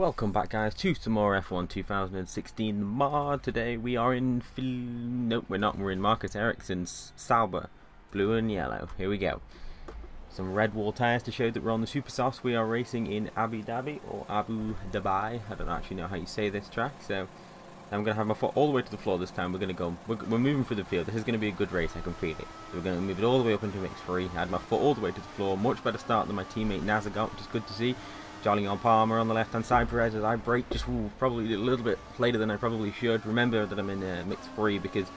Welcome back, guys, to some more F1 2016 mod. Today we are in nope, we're not. We're in Marcus Ericsson's Sauber blue and yellow. Here we go. Some red wall tires to show that we're on the super softs. We are racing in Abu Dhabi or Abu Dhabi. I don't actually know how you say this track, so I'm going to have my foot all the way to the floor this time. We're going to go. We're moving through the field. This is going to be a good race. I can feel it. So we're going to move it all the way up into mix 3. I had my foot all the way to the floor. Much better start than my teammate Nasser got, which is good to see. Jolly on Palmer on the left hand side. Perez as I brake just probably a little bit later than I probably should. Remember that I'm in mix 3 because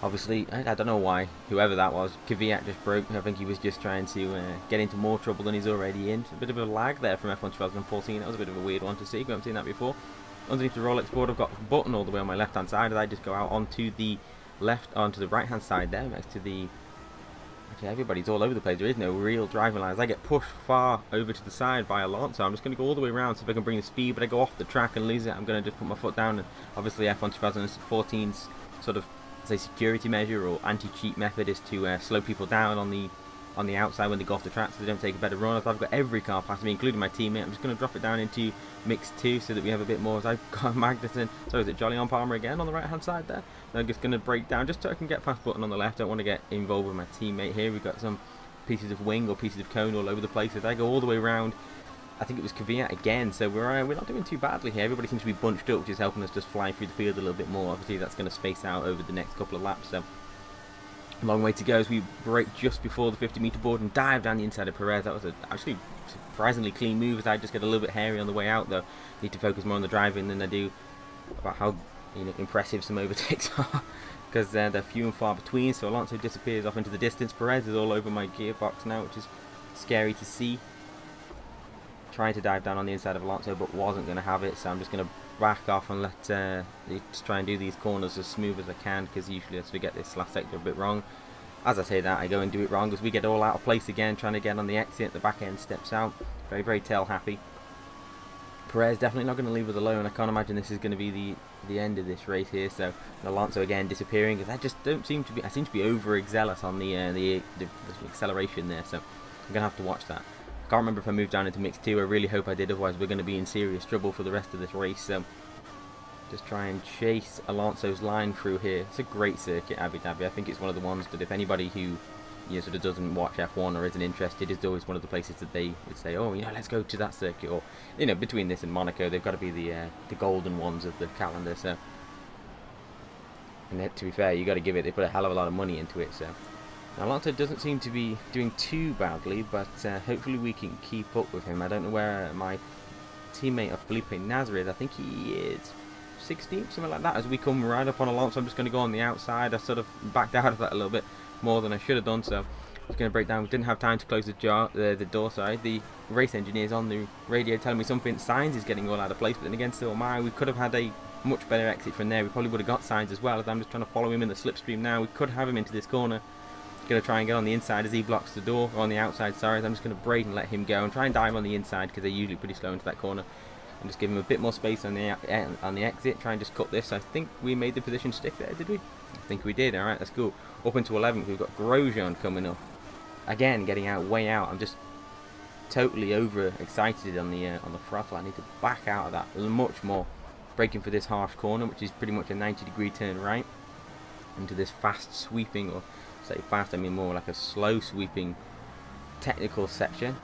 obviously I don't know why whoever that was, Kvyat just broke. I think he was just trying to get into more trouble than he's already in. A bit of a lag there from F1 2014. That was a bit of a weird one to see. We haven't seen that before. Underneath the Rolex board, I've got a button all the way on my left hand side as I just go out onto the onto the right hand side there next to the. Actually, everybody's all over the place. There is no real driving lines. I get pushed far over to the side by Alonso. I'm just going to go all the way around, see if I can bring the speed, but I go off the track and lose it. I'm going to just put my foot down, and obviously F1 2014's sort of, say, security measure or anti-cheat method is to slow people down on the outside when they go off the track so they don't take a better run. I've got every car past me, including my teammate. I'm just going to drop it down into mix 2 so that we have a bit more. As I've got Magnussen, so is it Jolly on Palmer again on the right hand side there? I'm just going to break down just so I can get past button on the left. Don't want to get involved with my teammate here. We've got some pieces of wing or pieces of cone all over the place. As I go all the way around, I think it was Kvyat again, so we're not doing too badly here. Everybody seems to be bunched up, which is helping us just fly through the field a little bit more. Obviously that's going to space out over the next couple of laps, so long way to go as we break just before the 50-meter board and dive down the inside of Perez. That was actually surprisingly clean move as I just get a little bit hairy on the way out though. Need to focus more on the driving than I do about how impressive some overtakes are because they're few and far between. So Alonso disappears off into the distance. Perez is all over my gearbox now, which is scary to see. Trying to dive down on the inside of Alonso but wasn't going to have it, so I'm just going to back off and let just try and do these corners as smooth as I can, because usually as we get this last sector a bit wrong. As I say that, I go and do it wrong as we get all out of place again, trying to get on the exit. The back end steps out. Very, very tail happy. Perez definitely not going to leave us alone. I can't imagine this is going to be the end of this race here. So Alonso again disappearing because I just don't seem to be. I seem to be over zealous on the acceleration there. So I'm going to have to watch that. Can't remember if I moved down into mix 2. I really hope I did, otherwise we're going to be in serious trouble for the rest of this race. So just try and chase Alonso's line through here. It's a great circuit, Abu Dhabi. I think it's one of the ones that if anybody who sort of doesn't watch F1 or isn't interested, is always one of the places that they would say, oh, let's go to that circuit. Or between this and Monaco, they've got to be the golden ones of the calendar. So, and to be fair, you got to give it. They put a hell of a lot of money into it. So. Alonso doesn't seem to be doing too badly, but hopefully we can keep up with him. I don't know where my teammate of Felipe Nasr is. I think he is 16th, something like that. As we come right up on Alonso, I'm just going to go on the outside. I sort of backed out of that a little bit more than I should have done, so I'm just going to break down. We didn't have time to close the door. Sorry, the race engineer's on the radio telling me something. Sainz is getting all out of place, but then again, still we could have had a much better exit from there. We probably would have got Sainz as well, as I'm just trying to follow him in the slipstream now. We could have him into this corner. Going to try and get on the inside as he blocks the door, or on the outside, sorry. I'm just going to brake and let him go and try and dive on the inside because they're usually pretty slow into that corner, and just give him a bit more space on the exit. Try and just cut this. I think we made the position stick there, did we? I think we did. Alright, let's go up into 11th. We've got Grosjean coming up again, getting out way out. I'm just totally over excited on the throttle. I need to back out of that much more. Braking for this harsh corner, which is pretty much a 90-degree turn right into this fast sweeping, or say fast, I mean more like a slow sweeping technical section.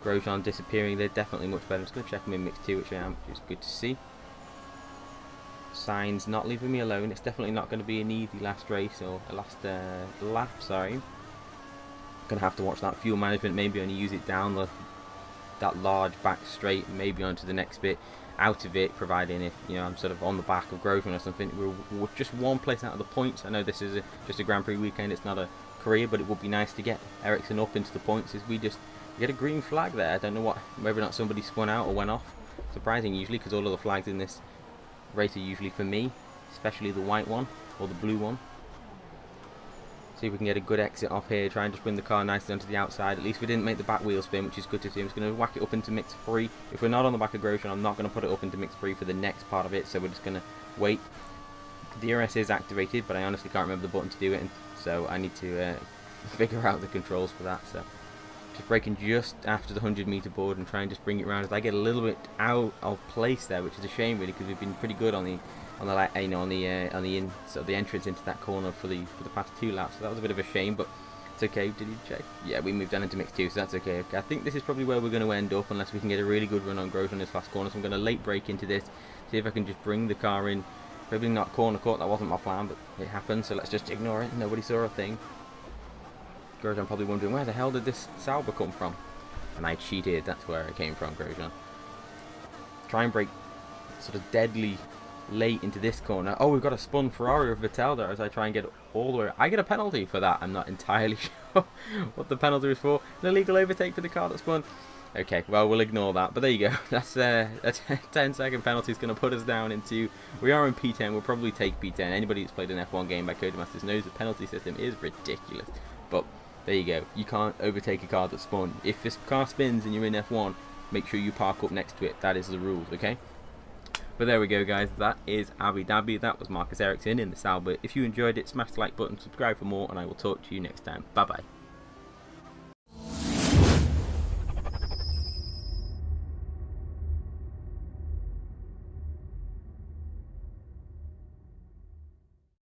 Grosjean disappearing. They're definitely much better. I'm just going to check them in mix 2, which I am, which is good to see. Sainz not leaving me alone. It's definitely not going to be an easy last race, or a last lap, sorry. Going to have to watch that fuel management, maybe only use it down that large back straight, maybe onto the next bit, out of it, providing if I'm sort of on the back of Grosjean or something. We're just one place out of the points. I know this is just a Grand Prix weekend, it's not a career, but it would be nice to get Ericsson up into the points as we get a green flag there. I don't know whether or not somebody spun out or went off. Surprising usually, because all of the flags in this race are usually for me, especially the white one or the blue one. See if we can get a good exit off here, try and just bring the car nicely onto the outside. At least we didn't make the back wheel spin, which is good to see. I'm just going to whack it up into mix 3. If we're not on the back of Grosjean, I'm not going to put it up into mix 3 for the next part of it, so we're just going to wait. The DRS is activated, but I honestly can't remember the button to do it, and so I need to figure out the controls for that. So Just braking just after the 100-meter board and try and just bring it around as I get a little bit out of place there, which is a shame really, because we've been pretty good on the the entrance into that corner for the past 2 laps. So that was a bit of a shame, but it's okay. Did he check? Yeah, we moved down into mix 2, so that's okay. I think this is probably where we're going to end up unless we can get a really good run on Grosjean this last corner. So I'm going to late brake into this, see if I can just bring the car in. Probably not corner caught. That wasn't my plan, but it happened. So let's just ignore it. Nobody saw a thing. Grosjean probably wondering, where the hell did this Sauber come from? And I cheated, that's where it came from, Grosjean. Try and brake sort of deadly late into this corner. Oh, we've got a spun Ferrari with Vettel there as I try and get all the way. I get a penalty for that. I'm not entirely sure what the penalty was for. An illegal overtake for the car that spun. Okay, well, we'll ignore that. But there you go. That's a 10-second penalty is going to put us down into... We are in P10. We'll probably take P10. Anybody who's played an F1 game by Codemasters knows the penalty system is ridiculous. But there you go. You can't overtake a car that spun. If this car spins and you're in F1, make sure you park up next to it. That is the rules, okay? But there we go, guys. That is Abu Dhabi. That was Marcus Ericsson in the Sauber. If you enjoyed it, smash the like button, subscribe for more, and I will talk to you next time. Bye-bye.